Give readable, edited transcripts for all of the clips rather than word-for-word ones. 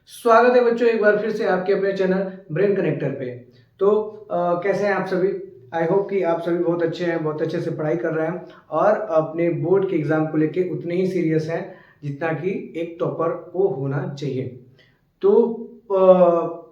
स्वागत है बच्चों एक बार फिर से आपके अपने चैनल ब्रेन कनेक्टर पे। तो कैसे हैं आप सभी। आई होप कि आप सभी बहुत अच्छे हैं, बहुत अच्छे से पढ़ाई कर रहे हैं और अपने बोर्ड के एग्ज़ाम को लेके उतने ही सीरियस हैं जितना कि एक टॉपर को होना चाहिए। तो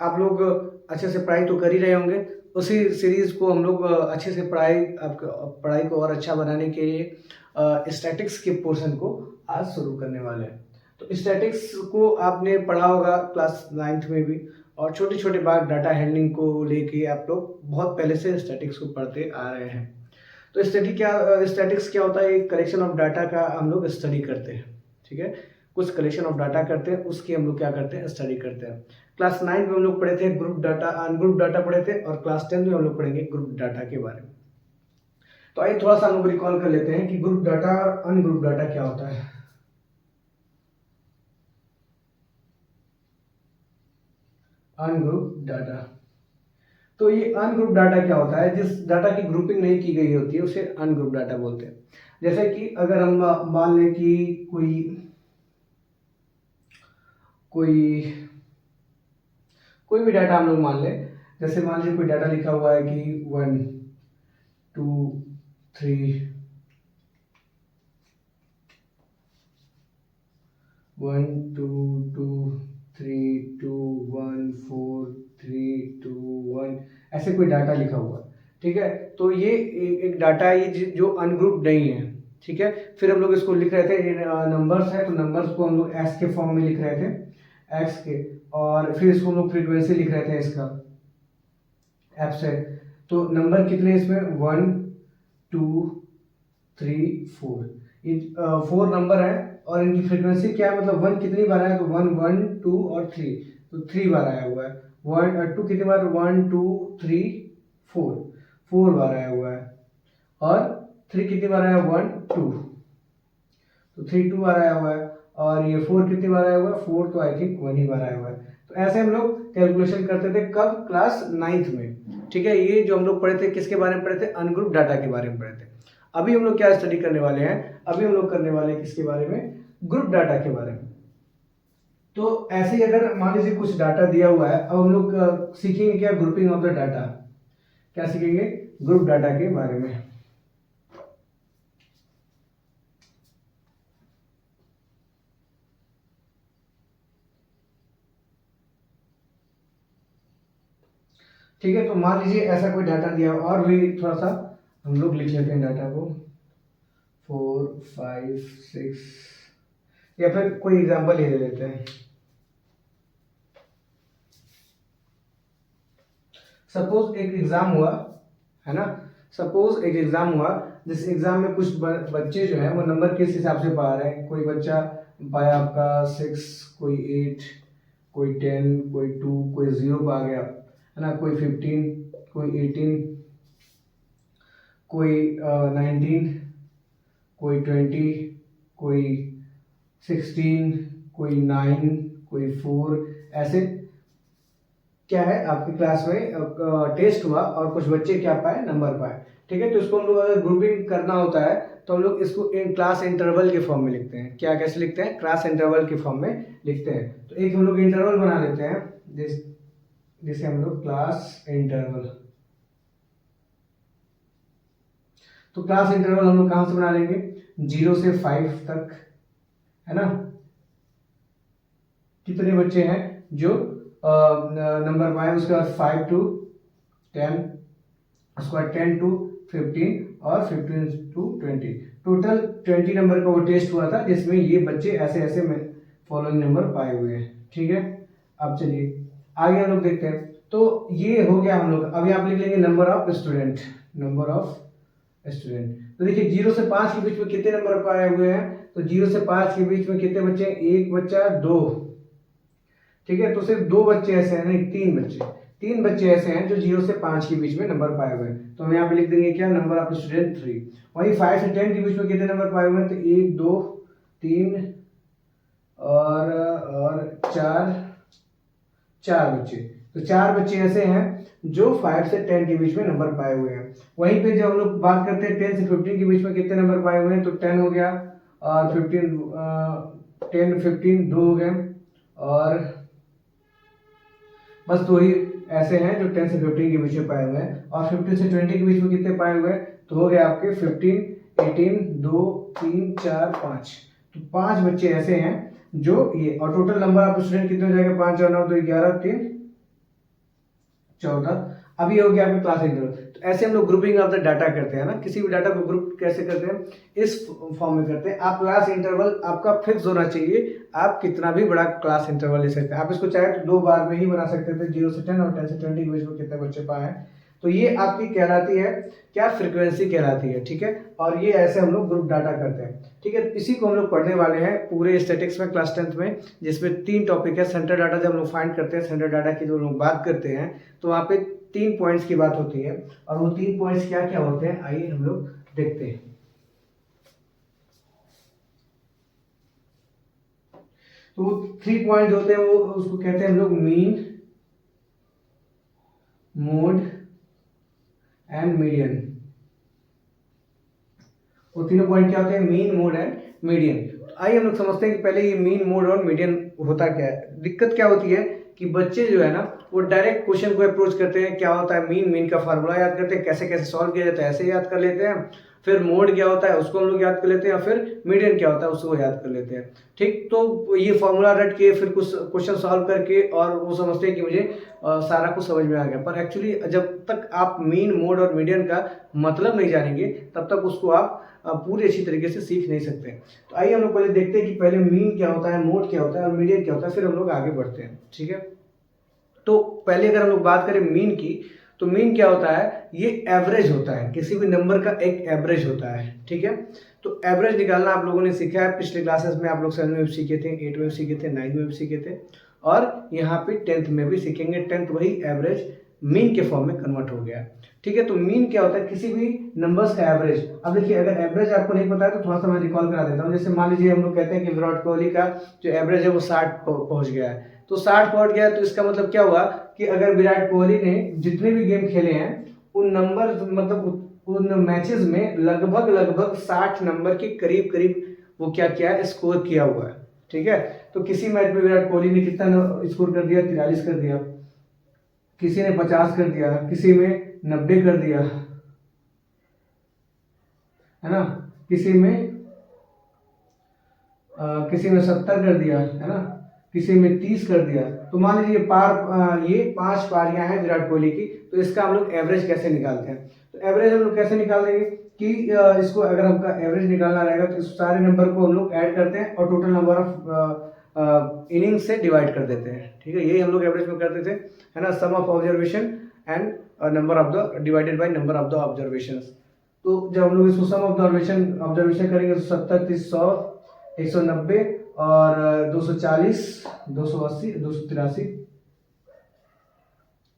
आप लोग अच्छे से पढ़ाई तो कर ही रहे होंगे। उसी सीरीज़ को हम लोग अच्छे से पढ़ाई को और अच्छा बनाने के लिए स्टैटिक्स के पोर्शन को आज शुरू करने वाले हैं। तो स्टैटिक्स को आपने पढ़ा होगा क्लास 9th में भी, और छोटे छोटे बात डाटा हैंडलिंग को लेके आप लोग बहुत पहले से स्टैटिक्स को पढ़ते आ रहे हैं। तो स्टैटिक्स क्या होता है? एक कलेक्शन ऑफ डाटा का हम लोग स्टडी करते हैं। ठीक है, कुछ कलेक्शन ऑफ डाटा करते हैं, उसकी हम लोग क्या करते हैं? स्टडी करते हैं। क्लास 9 में हम लोग पढ़े थे ग्रुप डाटा, अनग्रुप डाटा पढ़े थे, और क्लास 10 में हम लोग पढ़ेंगे ग्रुप डाटा के बारे में। तो आइए थोड़ा सा हम लोग रिकॉल कर लेते हैं कि ग्रुप डाटा और अनग्रुप डाटा क्या होता है। अनग्रुप डाटा, तो ये अनग्रुप डाटा क्या होता है? जिस डाटा की ग्रुपिंग नहीं की गई होती है उसे अनग्रुप डाटा बोलते हैं। जैसे कि अगर हम मान लें कि कोई कोई कोई भी डाटा हम लोग मान लें, जैसे मान लीजिए कोई डाटा लिखा हुआ है कि 1 2 3 1 2 2 3 2 1 4 3 2 1, ऐसे कोई डाटा लिखा हुआ है। ठीक है, तो ये एक डाटा है ये जो अनग्रुप नहीं है। ठीक है, फिर हम लोग इसको लिख रहे थे, नंबर्स है तो नंबर्स को हम लोग एक्स के फॉर्म में लिख रहे थे, एक्स के, और फिर इसको हम लोग फ्रीक्वेंसी लिख रहे थे इसका एफ से। तो नंबर कितने इसमें? 1 2 3 4, ये 4 नंबर है और इनकी फ्रीक्वेंसी क्या है? मतलब 1 कितनी बार आया? तो 1 1 2 और 3, तो 3 बार आया हुआ है। 2 कितनी बार? 1 2 3 4, 4 बार आया हुआ है। और 3 कितनी बार आया? 1 2, तो 3 2 बार आया हुआ है। और ये 4 कितनी बार आया हुआ है? 4 तो आई थिंक 1 ही बार आया हुआ है। तो ऐसे हम लोग कैलकुलेशन करते थे, कब? क्लास 9th में। ठीक है, ये जो हम लोग पढ़े थे किसके बारे में पढ़े थे? अनग्रुप डाटा के बारे में पढ़े थे। अभी हम लोग क्या स्टडी करने वाले हैं? अभी हम लोग करने वाले हैं किसके बारे में? ग्रुप डाटा के बारे में। तो ऐसे ही अगर मान लीजिए कुछ डाटा दिया हुआ है, अब हम लोग सीखेंगे क्या? Grouping of the data. क्या सीखेंगे? ग्रुप डाटा के बारे में। ठीक है, तो मान लीजिए ऐसा कोई डाटा दिया, और भी थोड़ा सा हम लोग लिख लेते हैं डाटा को, 4 5 6, या फिर कोई एग्जांपल ले लेते हैं। सपोज एक एग्जाम हुआ है ना, सपोज एक एग्जाम हुआ, जिस एग्जाम में कुछ बच्चे जो है वो नंबर किस हिसाब से पा रहे हैं। कोई बच्चा पाया आपका 6, कोई 8, कोई 10, कोई 2, कोई 0 पा गया, है ना, कोई 15, कोई 18, कोई 19, कोई 20, कोई 16, कोई 9, कोई 4, ऐसे क्या है आपकी क्लास में टेस्ट हुआ और कुछ बच्चे क्या पाए? नंबर पाए। ठीक है, तो इसको हम लोग अगर ग्रुपिंग करना होता है तो हम लोग इसको इन क्लास इंटरवल के फॉर्म में लिखते हैं। क्या कैसे लिखते हैं? क्लास इंटरवल के फॉर्म में लिखते हैं। तो एक हम लोग इंटरवल बना लेते हैं, जिसे हम लोग क्लास इंटरवल। तो क्लास इंटरवल हम लोग कहां से बना लेंगे? 0 से 5 तक, है ना। कितने बच्चे हैं जो नंबर पाए? उसके बाद 5 to 10, उसके बाद 10 to 15 और 15 to 20, टोटल 20 नंबर का वो टेस्ट हुआ था, जिसमें ये बच्चे ऐसे ऐसे में फॉलोइंग नंबर पाए हुए हैं। ठीक है, अब चलिए आगे हम लोग देखते हैं। तो ये हो गया हम लोग। अभी आप लिख लेंगे number of student, number of student. तो देखिए 0 से 5 के बीच में कितने नंबर पाए हुए हैं? तो 0 से 5 के बीच में कितने बच्चे हैं? एक बच्चा, दो। ठीक है, तो सिर्फ दो बच्चे ऐसे हैं, नहीं तीन बच्चे ऐसे हैं जो 0 से 5 के बीच में नंबर पाए हुए हैं। तो हम यहाँ पे लिख देंगे क्या? Number of student 3। वहीं 5 से 10 के बीच में कितने नंबर पाए हुए हैं? तो 1 2 3 और चार बच्चे। तो चार बच्चे ऐसे हैं जो 5 से 10 के बीच में नंबर पाए हुए हैं। वहीं पे जब हम लोग बात करते हैं 10 से 15 के बीच में कितने नंबर पाए हुए हैं, तो 10 हो गया, और 15 10 15 दो हो गए, और बस दो ही ऐसे हैं जो 10 से 15 के बीच में पाए हुए हैं, और 15 से 20 के बीच में कितने पाए हुए हैं, तो हो गए आपके 15, 18, 2, 3, 4, 5। तो 5 बच्चे ऐसे हैं जो ये, और टोटल नंबर ऑफ स्टूडेंट कितने हो जाएगा, 5 और 9 तो 11, 3, 14। अब ये हो गया आपके क्लास इंटरवल। तो ऐसे हम लोग ग्रुपिंग ऑफ द डाटा करते हैं ना, किसी भी डाटा को ग्रुप कैसे करते हैं, इस फॉर्म में करते हैं। आप क्लास इंटरवल आपका फिक्स होना चाहिए, आप कितना भी बड़ा क्लास इंटरवल ले सकते हैं। आप इसको चाहे तो 2 बार में ही बना सकते थे, 0 से 10 और 10 से 20 के बीच में कितने बच्चे पाए हैं। तो ये आपकी कहलाती है क्या, फ्रीक्वेंसी कहलाती है, ठीक है। और ये ऐसे हम लोग ग्रुप डाटा करते हैं, ठीक है। इसी को हम लोग पढ़ने वाले हैं पूरे स्टैटिक्स में क्लास 10th में, जिसमें 3 टॉपिक है। सेंटर डाटा जब हम लोग फाइंड करते हैं, सेंटर डाटा की जो लोग बात करते हैं, तो वहाँ पे 3 पॉइंट्स की बात होती है, और वो 3 पॉइंट्स क्या क्या होते हैं आइए हम लोग देखते हैं। तो 3 पॉइंट होते हैं, वो उसको कहते हैं हम लोग मीन, मोड एंड मीडियन। वो तीनों पॉइंट क्या होते हैं, मीन, मोड एंड मीडियन। आइए हम लोग समझते हैं कि पहले ये मीन, मोड और मीडियन होता क्या है। दिक्कत क्या होती है कि बच्चे जो है ना, वो डायरेक्ट क्वेश्चन को अप्रोच करते हैं, क्या होता है मीन, मीन का फार्मूला याद करते हैं, कैसे कैसे सॉल्व किया जाता है ऐसे याद कर लेते हैं, फिर मोड क्या होता है उसको हम लोग याद कर लेते हैं, और फिर मीडियन क्या होता है उसको याद कर लेते हैं, ठीक। तो ये फार्मूला रट के फिर कुछ क्वेश्चन सॉल्व करके, और वो समझते हैं कि मुझे सारा कुछ समझ में आ गया। पर एक्चुअली जब तक आप मीन, मोड और मीडियन का मतलब नहीं जानेंगे, तब तक उसको आप पूरी अच्छी तरीके से सीख नहीं सकते। तो आइए हम लोग पहले देखते हैं कि पहले मीन क्या होता है, मोड क्या होता है और मीडियन क्या होता है, फिर हम लोग आगे बढ़ते हैं, ठीक है। तो पहले अगर हम लोग बात करें मीन की, तो मीन क्या होता है, ये एवरेज होता है, किसी भी नंबर का एक एवरेज होता है, ठीक है। तो एवरेज निकालना आप लोगों ने सीखा है पिछले क्लासेस में, आप लोग 7 में भी सीखे थे, 8 में भी सीखे थे, 9 में भी सीखे थे, और यहाँ पे 10th में भी सीखेंगे। 10th वही एवरेज मीन के फॉर्म में कन्वर्ट हो गया, ठीक है। तो मीन क्या होता है, किसी भी नंबर्स का एवरेज। अब देखिए, अगर एवरेज आपको नहीं पता है तो थोड़ा सा मैं रिकॉल करा देता हूँ। जैसे मान लीजिए हम लोग कहते हैं कि विराट कोहली का जो एवरेज है वो 60 पहुंच गया है, तो 60 पहुंच गया, तो इसका मतलब क्या हुआ कि अगर विराट कोहली ने जितने भी गेम खेले हैं, उन नंबर मतलब उन मैचेस में लगभग 60 नंबर के करीब करीब वो क्या किया है, स्कोर किया हुआ है, ठीक है। तो किसी मैच में विराट कोहली ने कितना स्कोर कर दिया, 43 कर दिया, किसी ने 50 कर दिया, किसी में 90 कर दिया, है ना, किसी में 70 कर दिया, है ना, किसी में 30 कर दिया। तो मान लीजिए ये 5 पारियां हैं विराट कोहली की, तो इसका हम लोग एवरेज कैसे निकालते हैं। तो एवरेज हम लोग कैसे निकाल देंगे कि इसको अगर हमका एवरेज निकालना रहेगा तो इस सारे नंबर को हम लोग ऐड करते हैं और टोटल नंबर ऑफ इनिंग्स से डिवाइड कर देते हैं, ठीक है। यही हम लोग एवरेज में करते थे, है ना, sum of observation and number of the divided by number of the observations. तो जब हम लोग इसको सम ऑफ द ऑब्जर्वेशन करेंगे तो 70, 30, 100, 190 और 240, 280, 283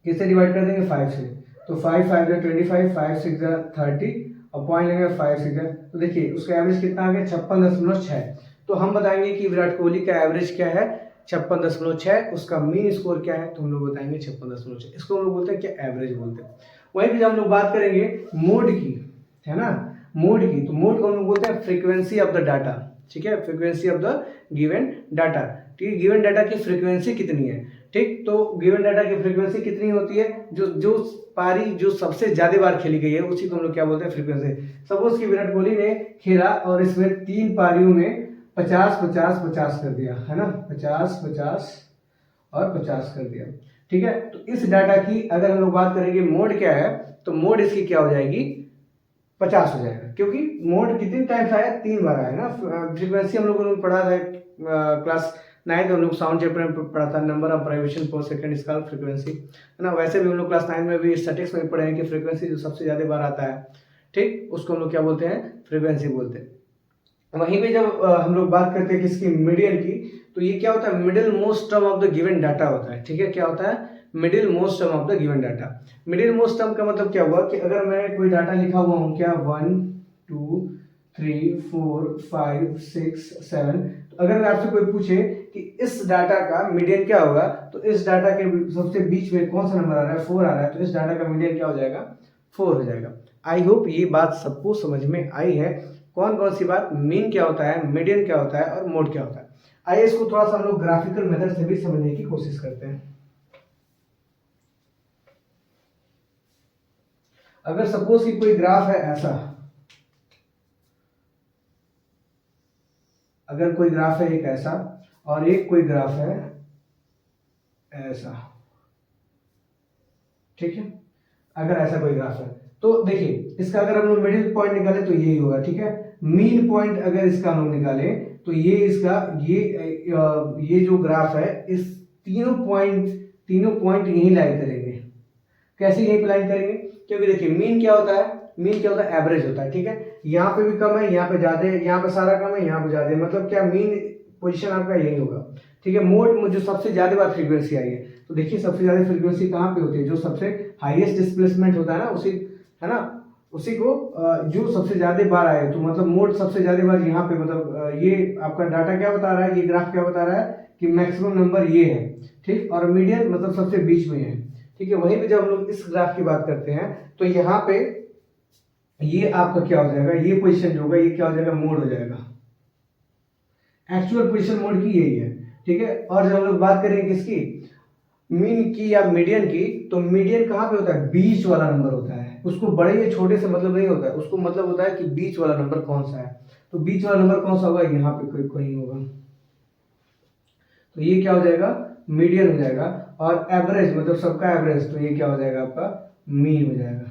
किससे डिवाइड कर देंगे, 5 से। तो 5 5 जा 25, 5 6 जा 30 और पॉइंट लेंगे 5 6 जा, तो देखिए उसका एवरेज कितना आ गया, 56.6। तो हम बताएंगे कि विराट कोहली का एवरेज क्या है, 56.6। उसका मीन स्कोर क्या है, तो हम लोग बताएंगे 56.6। इसको हम लोग बोलते हैं क्या, एवरेज बोलते हैं। वहीं पे जब हम लोग बात करेंगे मोड की, है ना, मोड की, तो मोड को हम लोग बोलते हैं फ्रीक्वेंसी ऑफ द डाटा, ठीक है, frequency of the given data, ठीक है। गिवन डाटा की फ्रीक्वेंसी कितनी है, ठीक। तो गिवन डाटा की फ्रीक्वेंसी कितनी होती है, जो पारी जो सबसे ज्यादा बार खेली गई है उसी को हम लोग क्या बोलते हैं, फ्रीक्वेंसी। सपोज कि विराट कोहली ने खेला और इसमें 3 पारियों में 50 50 50 कर दिया, है ना, 50 50 और 50 कर दिया, ठीक है। तो इस डाटा की अगर हम लोग बात करेंगे मोड क्या है, तो मोड इसकी क्या हो जाएगी, 50 हो जाएगा, क्योंकि मोड कितने टाइम्स आया, 3 बार आया ना। फ्रीक्वेंसी हम लोगों ने पढ़ा था क्लास 9 हम लोग साउंड चैप्टर में पढ़ा था, नंबर ऑफ वाइब्रेशन पर सेकंड इज कॉल्ड फ्रीक्वेंसी, है ना। वैसे भी हम लोग क्लास 9 में भी स्टैटिक्स में पढ़े हैं कि फ्रीक्वेंसी जो सबसे ज्यादा बार आता है, ठीक, उसको हम लोग क्या बोलते हैं, फ्रीक्वेंसी बोलते हैं। वहीं पे जब हम लोग बात करते हैं किसकी, मीडियन की, तो ये क्या होता है, middle most term of the given data होता है, ठीक है। क्या होता है, middle most term of the given data. Middle most term का मतलब क्या हुआ कि अगर मैं कोई डाटा लिखा हुआ हूँ, क्या 1 2 3 4 5 6 7, तो अगर आपसे कोई पूछे कि इस डाटा का मीडियन क्या होगा, तो इस डाटा के सबसे बीच में कौन सा नंबर आ रहा है, 4 आ रहा है, तो इस डाटा का मीडियन क्या हो जाएगा, 4 हो जाएगा। आई होप ये बात सबको समझ में आई है, कौन कौन सी बात, मीन क्या होता है, मीडियन क्या होता है और मोड क्या होता है। आइए इसको थोड़ा सा हम लोग ग्राफिकल मेथड से भी समझने की कोशिश करते हैं। अगर सपोज कि कोई ग्राफ है ऐसा, अगर कोई ग्राफ है एक ऐसा और एक कोई ग्राफ है ऐसा, ठीक है, अगर ऐसा कोई ग्राफ है तो देखिए इसका अगर हम लोग मिडिल पॉइंट निकाले तो यही होगा, ठीक है। मीन पॉइंट अगर इसका हम लोग निकाले तो ये इसका ये जो ग्राफ है इस तीनों पॉइंट यही लाई करेंगे। कैसे यही लाई करेंगे? क्योंकि देखिए मीन क्या होता है, मीन क्या होता है, एवरेज होता है, ठीक है। यहाँ पे भी कम है, यहाँ पे ज्यादा है, यहाँ पे सारा कम है, यहाँ पे ज्यादा है, मतलब क्या मीन पोजीशन आपका यही होगा, ठीक है। मोड में जो सबसे ज्यादा बार फ्रीक्वेंसी आई है, तो देखिए सबसे ज्यादा फ्रीक्वेंसी कहाँ पे होती है, जो सबसे हाईएस्ट डिस्प्लेसमेंट होता है ना उसी, है ना, उसी को जो सबसे ज्यादा बार आए, तो मतलब मोड सबसे ज्यादा बार यहाँ पे, मतलब ये आपका डाटा क्या बता रहा है, ये ग्राफ क्या बता रहा है कि मैक्सिमम नंबर ये है, ठीक, और मीडियन मतलब सबसे बीच में है, ठीक है। वहीं पे जब हम लोग इस ग्राफ की बात करते हैं तो यहाँ पे ये आपका क्या हो जाएगा, ये पोजीशन जो होगा ये क्या हो जाएगा, मोड हो जाएगा। एक्चुअल पोजीशन मोड की यही है, ठीक है। और जब हम लोग बात करेंगे किसकी, मीन की या मीडियन की, तो मीडियन कहाँ पे होता है, बीच वाला नंबर होता है, उसको बड़े या छोटे से मतलब नहीं होता है, उसको मतलब होता है कि बीच वाला नंबर कौन सा है, तो बीच वाला नंबर कौन सा होगा, यहाँ पे कोई होगा, तो ये क्या हो जाएगा, मीडियन हो जाएगा। और एवरेज मतलब सबका एवरेज, तो ये क्या हो जाएगा आपका, मीन हो जाएगा।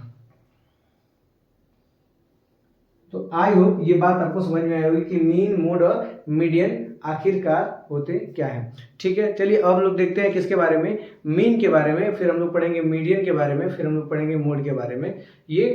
तो आई होप ये बात आपको समझ में आई होगी कि मीन, मोड और मीडियन आखिरकार होते क्या है, ठीक है। चलिए अब लोग देखते हैं किसके बारे में, मीन के बारे में, फिर हम लोग पढ़ेंगे मीडियन के बारे में, फिर हम लोग पढ़ेंगे मोड के बारे में। ये